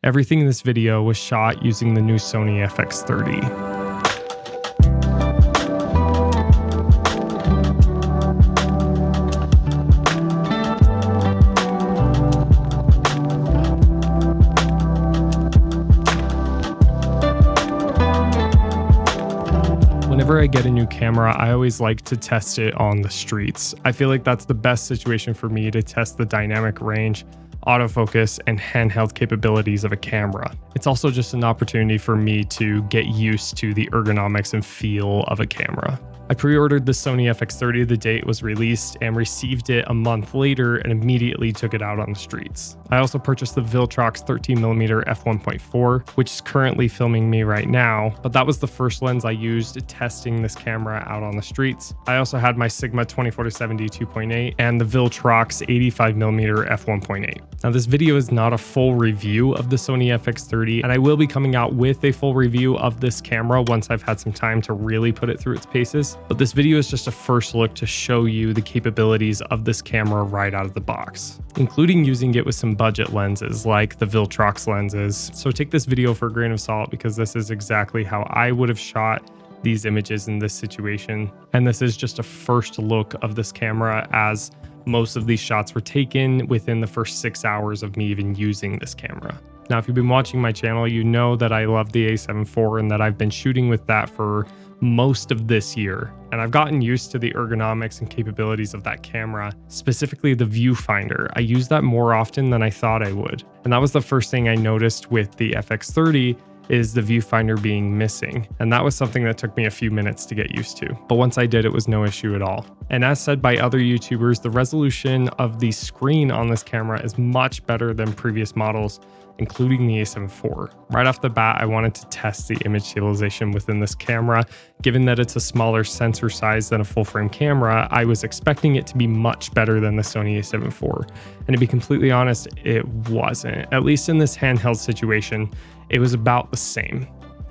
Everything in this video was shot using the new Sony FX30. Whenever I get a new camera, I always like to test it on the streets. I feel like that's the best situation for me to test the dynamic range, autofocus, and handheld capabilities of a camera. It's also just an opportunity for me to get used to the ergonomics and feel of a camera. I pre-ordered the Sony FX30 the day it was released and received it a month later and immediately took it out on the streets. I also purchased the Viltrox 13mm f1.4, which is currently filming me right now, but that was the first lens I used testing this camera out on the streets. I also had my Sigma 24-70 2.8 and the Viltrox 85mm f1.8. Now this video is not a full review of the Sony FX30, and I will be coming out with a full review of this camera once I've had some time to really put it through its paces. But this video is just a first look to show you the capabilities of this camera right out of the box, including using it with some budget lenses like the Viltrox lenses. So take this video for a grain of salt because this is exactly how I would have shot these images in this situation. And this is just a first look of this camera, as most of these shots were taken within the first 6 hours of me even using this camera. Now, if you've been watching my channel, you know that I love the A7 IV and that I've been shooting with that for most of this year, and I've gotten used to the ergonomics and capabilities of that camera, specifically the viewfinder. I use that more often than I thought I would, and that was the first thing I noticed with the FX30 is the viewfinder being missing, and that was something that took me a few minutes to get used to, but once I did, it was no issue at all. And as said by other YouTubers, the resolution of the screen on this camera is much better than previous models, including the A7 IV. Right off the bat, I wanted to test the image stabilization within this camera. Given that it's a smaller sensor size than a full-frame camera, I was expecting it to be much better than the Sony A7 IV. And to be completely honest, it wasn't. At least in this handheld situation, it was about the same.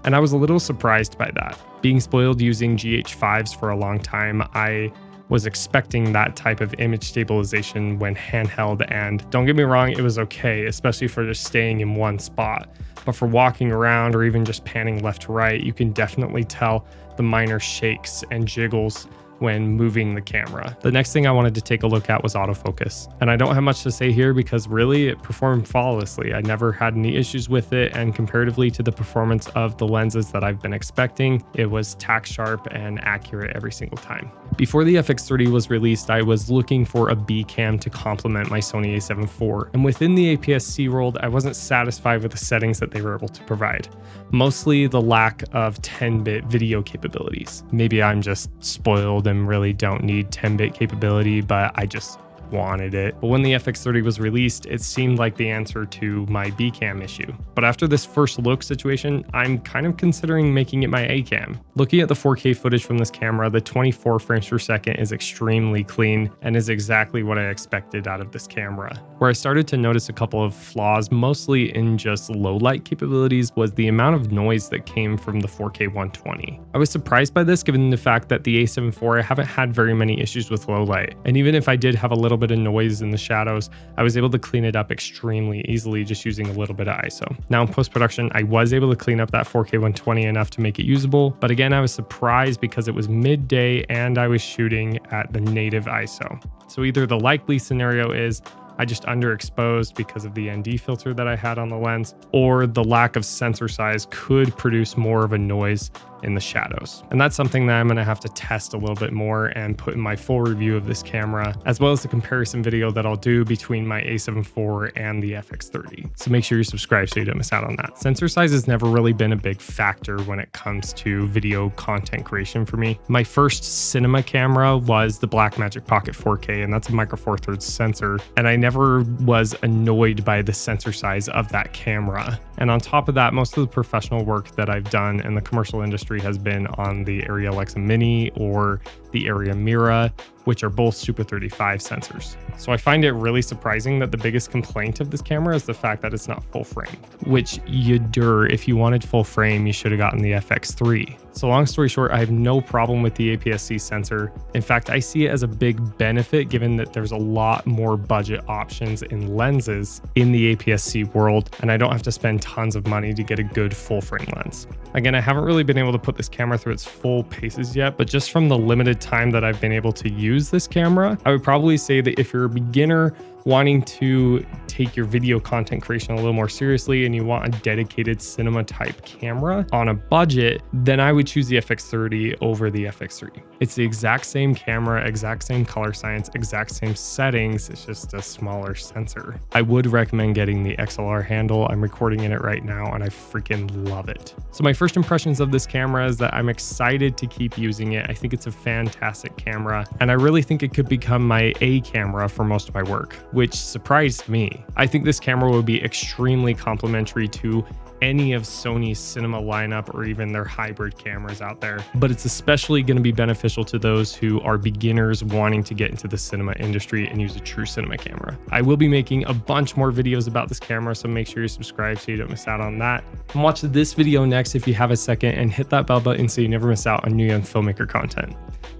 And I was a little surprised by that. Being spoiled using GH5s for a long time, I was expecting that type of image stabilization when handheld, and don't get me wrong, it was okay, especially for just staying in one spot. But for walking around or even just panning left to right, you can definitely tell the minor shakes and jiggles when moving the camera. The next thing I wanted to take a look at was autofocus. And I don't have much to say here because really it performed flawlessly. I never had any issues with it, and comparatively to the performance of the lenses that I've been expecting, it was tack sharp and accurate every single time. Before the FX30 was released, I was looking for a B cam to complement my Sony A7 IV. And within the APS-C world, I wasn't satisfied with the settings that they were able to provide. Mostly the lack of 10-bit video capabilities. Maybe I'm just spoiled and really don't need 10-bit capability, but I just wanted it. But when the FX30 was released, it seemed like the answer to my B cam issue. But after this first look situation, I'm kind of considering making it my A cam. Looking at the 4K footage from this camera, the 24 frames per second is extremely clean and is exactly what I expected out of this camera. Where I started to notice a couple of flaws, mostly in just low light capabilities, was the amount of noise that came from the 4K 120. I was surprised by this given the fact that the A7 IV, I haven't had very many issues with low light. And even if I did have a little bit of noise in the shadows, I was able to clean it up extremely easily just using a little bit of ISO. Now in post-production, I was able to clean up that 4K 120 enough to make it usable, but again, I was surprised because it was midday and I was shooting at the native ISO. So either the likely scenario is I just underexposed because of the ND filter that I had on the lens, or the lack of sensor size could produce more of a noise in the shadows. And that's something that I'm going to have to test a little bit more and put in my full review of this camera, as well as the comparison video that I'll do between my A7 IV and the FX30. So make sure you subscribe so you don't miss out on that. Sensor size has never really been a big factor when it comes to video content creation for me. My first cinema camera was the Blackmagic Pocket 4K, and that's a Micro Four Thirds sensor. And I never was annoyed by the sensor size of that camera. And on top of that, most of the professional work that I've done in the commercial industry has been on the Arri Alexa Mini or the Arri Mira, which are both Super 35 sensors. So I find it really surprising that the biggest complaint of this camera is the fact that it's not full frame, which if you wanted full frame, you should have gotten the FX3. So long story short, I have no problem with the APS-C sensor. In fact, I see it as a big benefit given that there's a lot more budget options in lenses in the APS-C world, and I don't have to spend tons of money to get a good full frame lens. Again, I haven't really been able to put this camera through its full paces yet, but just from the limited time that I've been able to use this camera, I would probably say that if you're a beginner wanting to take your video content creation a little more seriously and you want a dedicated cinema type camera on a budget, then I would choose the FX30 over the FX3. It's the exact same camera, exact same color science, exact same settings. It's just a smaller sensor. I would recommend getting the XLR handle. I'm recording in it right now and I freaking love it. So my first impressions of this camera is that I'm excited to keep using it. I think it's a fantastic camera and I really think it could become my A camera for most of my work, which surprised me. I think this camera will be extremely complementary to any of Sony's cinema lineup or even their hybrid cameras out there, but it's especially going to be beneficial to those who are beginners wanting to get into the cinema industry and use a true cinema camera. I will be making a bunch more videos about this camera, so make sure you subscribe so you don't miss out on that. And watch this video next if you have a second, and hit that bell button so you never miss out on new young filmmaker content.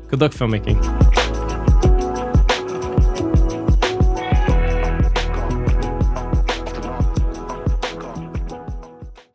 Good luck filmmaking.